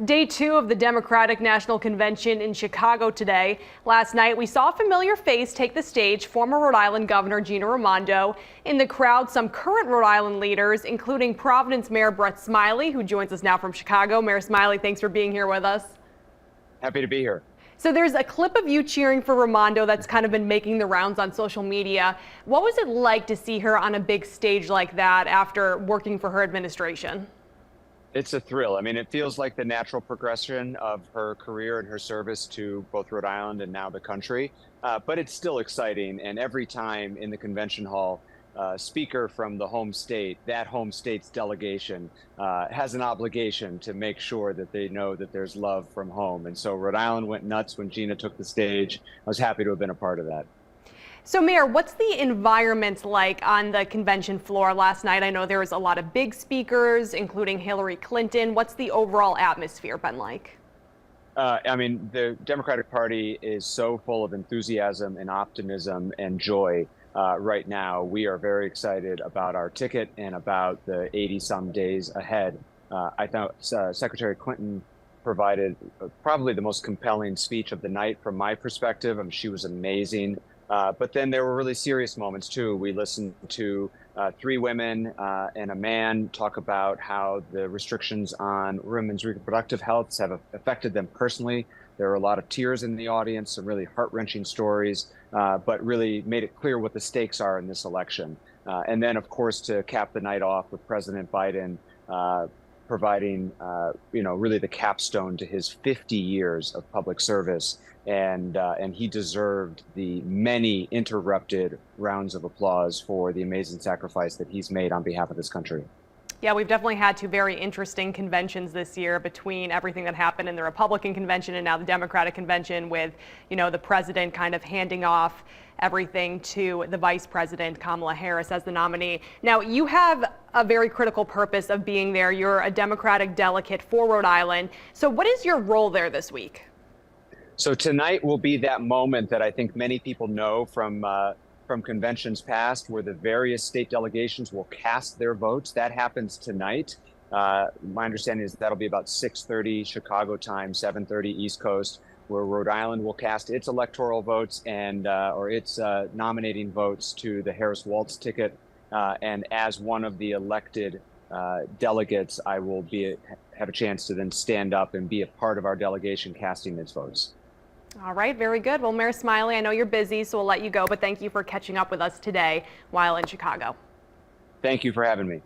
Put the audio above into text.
Day two of the Democratic National Convention in Chicago today. Last night, we saw a familiar face take the stage, former Rhode Island Governor Gina Raimondo. In the crowd, some current Rhode Island leaders, including Providence Mayor Brett Smiley, who joins us now from Chicago. Mayor Smiley, thanks for being here with us. Happy to be here. So there's a clip of you cheering for Raimondo that's kind of been making the rounds on social media. What was it like to see her on a big stage like that after working for her administration? It's a thrill. I mean, it feels like the natural progression of her career and her service to both Rhode Island and now the country. But it's still exciting. And every time in the convention hall, speaker from the home state, that home state's delegation has an obligation to make sure that they know that there's love from home. And so Rhode Island went nuts when Gina took the stage. I was happy to have been a part of that. So, Mayor, what's the environment like on the convention floor last night? I know there was a lot of big speakers, including Hillary Clinton. What's the overall atmosphere been like? I mean, the Democratic Party is so full of enthusiasm and optimism and joy right now. We are very excited about our ticket and about the 80-some days ahead. I thought Secretary Clinton provided probably the most compelling speech of the night from my perspective. I mean, she was amazing. But then there were really serious moments, too. We listened to three women and a man talk about how the restrictions on women's reproductive health have affected them personally. There were a lot of tears in the audience, some really heart-wrenching stories, but really made it clear what the stakes are in this election. And then, of course, to cap the night off with President Biden providing, really the capstone to his 50 years of public service. And he deserved the many interrupted rounds of applause for the amazing sacrifice that he's made on behalf of this country. Yeah, we've definitely had two very interesting conventions this year between everything that happened in the Republican convention and now the Democratic convention with, the president kind of handing off everything to the vice president, Kamala Harris, as the nominee. Now, you have a very critical purpose of being there. You're a Democratic delegate for Rhode Island. So what is your role there this week? So tonight will be that moment that I think many people know from conventions past, where the various state delegations will cast their votes. That happens tonight. My understanding is that'll be about 6:30 Chicago time, 7:30 East Coast, where Rhode Island will cast its electoral votes and or its nominating votes to the Harris-Walz ticket. And as one of the elected delegates, I will have a chance to then stand up and be a part of our delegation casting its votes. All right, very good. Well, Mayor Smiley, I know you're busy, so we'll let you go, but thank you for catching up with us today while in Chicago. Thank you for having me.